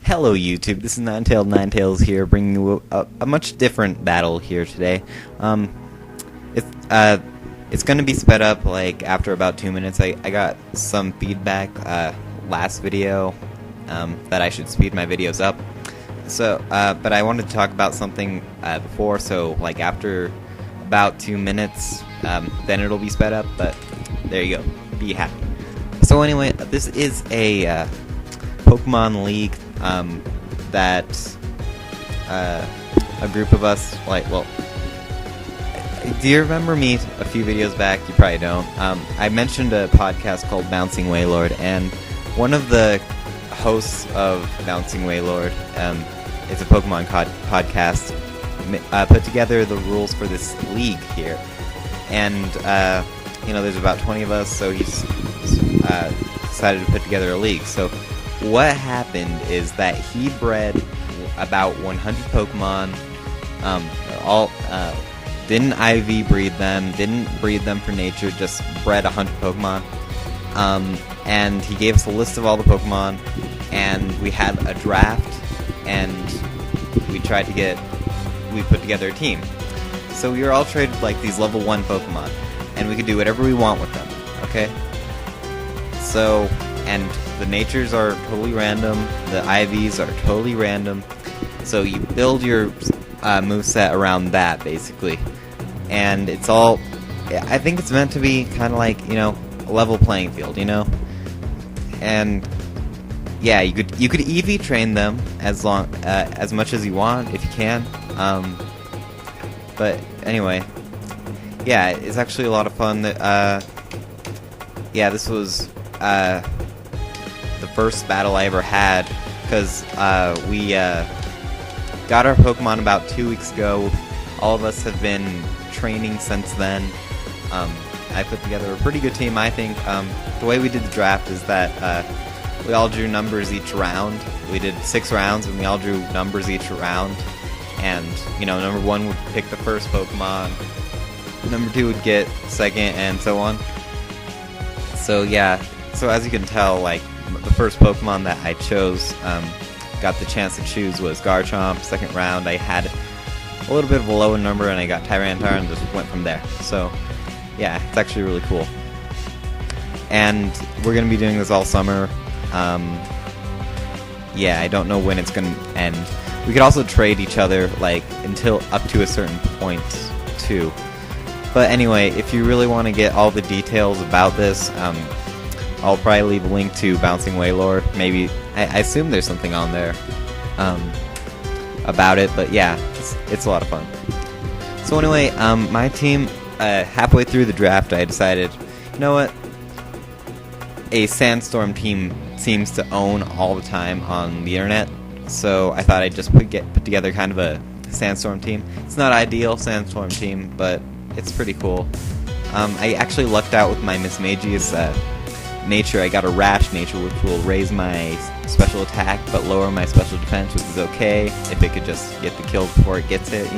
Hello YouTube, this is Ninetails here, bringing you a much different battle here today. It's gonna be sped up like after about 2 minutes. I got some feedback last video that I should speed my videos up. So, but I wanted to talk about something before, so like after about 2 minutes, then it'll be sped up, but there you go, be happy. So anyway, this is a Pokemon League that a group of us, do you remember me a few videos back? You probably don't. I mentioned a podcast called Bouncing Wailord, and one of the hosts of Bouncing Wailord, it's a Pokemon podcast, put together the rules for this league here. And, there's about 20 of us, so he's decided to put together a league. So what happened is that he bred about 100 Pokemon, didn't IV breed them, didn't breed them for nature, just bred 100 Pokemon, and he gave us a list of all the Pokemon, and we had a draft, and we put together a team. So we were all traded like these level 1 Pokemon, and we could do whatever we want with them, okay? So, and the natures are totally random, the IVs are totally random, so you build your moveset around that, basically. And it's all, I think it's meant to be kind of like, a level playing field, And, yeah, you could EV train them as much as you want, if you can. But anyway, yeah, it's actually a lot of fun. Yeah, this was the first battle I ever had, because we got our Pokemon about 2 weeks ago. All of us have been training since then. I put together a pretty good team, I think. The way we did the draft is that we all drew numbers each round. We did 6 rounds, and we all drew numbers each round. And, number 1 would pick the first Pokemon, number 2 would get second, and so on. So, yeah. So, as you can tell, the first Pokemon that I chose, got the chance to choose was Garchomp. Second round, I had a little bit of a lower number, and I got Tyranitar, and just went from there. So, yeah, it's actually really cool. And we're going to be doing this all summer. Yeah, I don't know when it's going to end. We could also trade each other, until up to a certain point, too. But anyway, if you really want to get all the details about this, I'll probably leave a link to Bouncing Wailord. Maybe, I assume there's something on there about it, but yeah, it's a lot of fun. So anyway, my team, halfway through the draft, I decided, you know what? A Sandstorm team seems to own all the time on the internet, so I thought I'd just put together kind of a Sandstorm team. It's not ideal Sandstorm team, but it's pretty cool. I actually lucked out with my Mismagius nature. I got a Rash nature, which will raise my special attack but lower my special defense, which is okay if it could just get the kill before it gets it,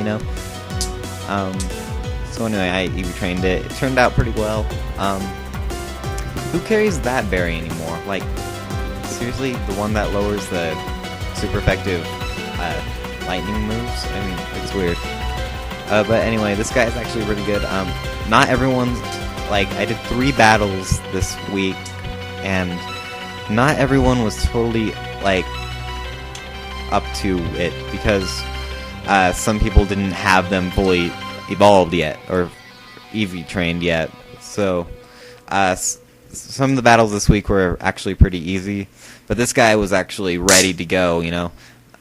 So anyway, I EV trained it. It turned out pretty well. Who carries that berry anymore? Seriously, the one that lowers the super effective lightning moves? I mean, it's weird. But anyway, this guy is actually really good. Not everyone's, I did 3 battles this week, and not everyone was totally, up to it, because some people didn't have them fully evolved yet, or EV trained yet. So, some of the battles this week were actually pretty easy, but this guy was actually ready to go,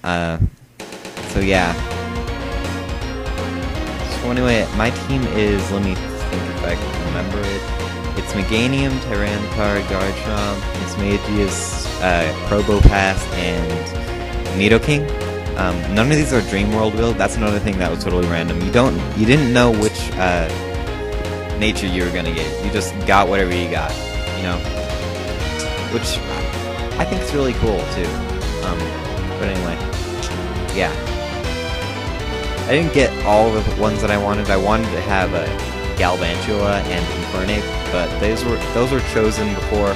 so yeah. So anyway, my team is, let me think if I can remember it. It's Meganium, Tyranitar, Garchomp, Mismagius, Probopass, and Nidoking. None of these are Dream World build. That's another thing that was totally random. You didn't know which nature you were gonna get. You just got whatever you got, which I think is really cool too. But anyway, yeah. I didn't get all the ones that I wanted. I wanted to have a Galvantula and Infernape, but those were chosen before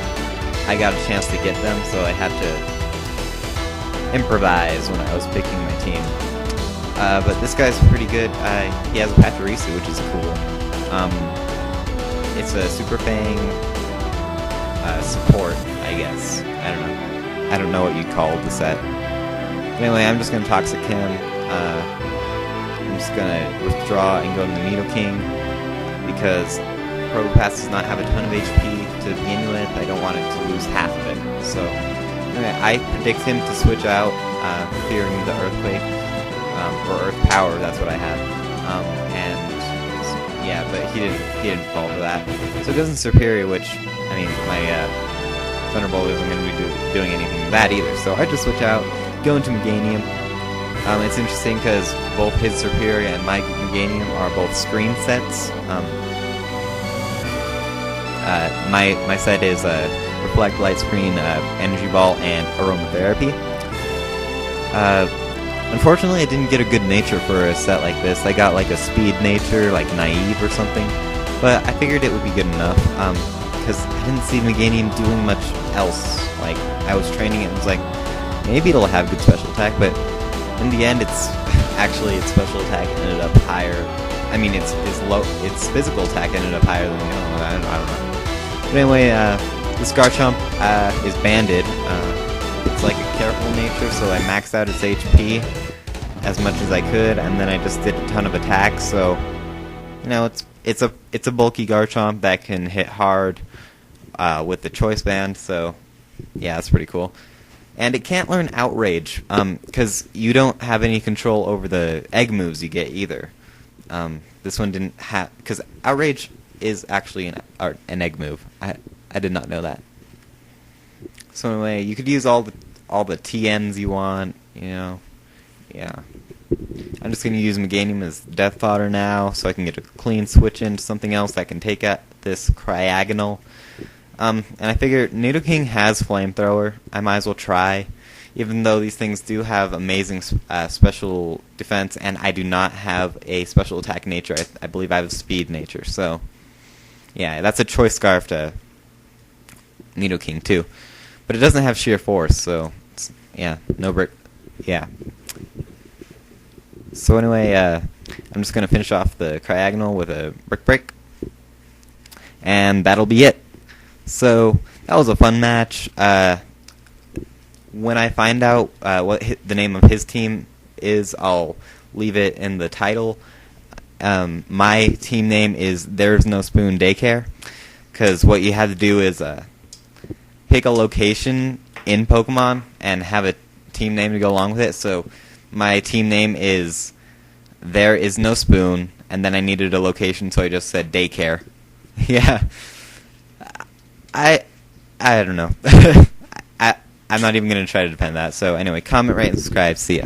I got a chance to get them, so I had to improvise when I was picking my team. But this guy's pretty good. He has a Pachyrisi, which is cool. It's a Super Fang support, I guess. I don't know. I don't know what you'd call the set. But anyway, I'm just gonna Toxic him. I'm just gonna withdraw and go to the Nidoking because Probopass does not have a ton of HP to begin with. I don't want it to lose half of it. So anyway, I predict him to switch out, fearing the Earthquake, or Earth Power. That's what I have. And yeah, but he didn't fall for that. So it goes in Superior, which I mean, my Thunderbolt isn't going to be doing anything to that either. So I just switch out, go into Meganium. It's interesting because both his Superior and my Meganium are both screen sets. My set is Reflect, Light Screen, Energy Ball, and Aromatherapy. Unfortunately, I didn't get a good nature for a set like this. I got like a speed nature, like Naive or something. But I figured it would be good enough. Because I didn't see Meganium doing much else. Like, I was training it and was like, maybe it'll have good special attack, but in the end, its special attack ended up higher. I mean, its physical attack ended up higher than the other one. I don't know. But anyway, this Garchomp is banded. It's like a careful nature, so I maxed out its HP as much as I could, and then I just did a ton of attacks. So, you know, it's a bulky Garchomp that can hit hard with the Choice Band, so yeah, that's pretty cool. And it can't learn Outrage, because you don't have any control over the egg moves you get either. This one didn't have, because Outrage is actually an egg move. I did not know that. So anyway, you could use all the TNs you want, you know. Yeah. I'm just going to use Meganium as Death Fodder now, so I can get a clean switch into something else that can take out this Cryogonal. And I figure Nidoking has Flamethrower. I might as well try, even though these things do have amazing special defense, and I do not have a special attack nature. I believe I have a speed nature, so yeah, that's a choice scarf to Nidoking too. But it doesn't have sheer force, so yeah, no brick. Yeah. So anyway, I'm just gonna finish off the Cryogonal with a Brick, and that'll be it. So that was a fun match. When I find out what the name of his team is, I'll leave it in the title. My team name is There's No Spoon Daycare, because what you had to do is pick a location in Pokemon and have a team name to go along with it. So my team name is There Is No Spoon, and then I needed a location, so I just said Daycare. Yeah. I don't know. I'm not even going to try to defend that. So anyway, comment, rate, and subscribe. See ya.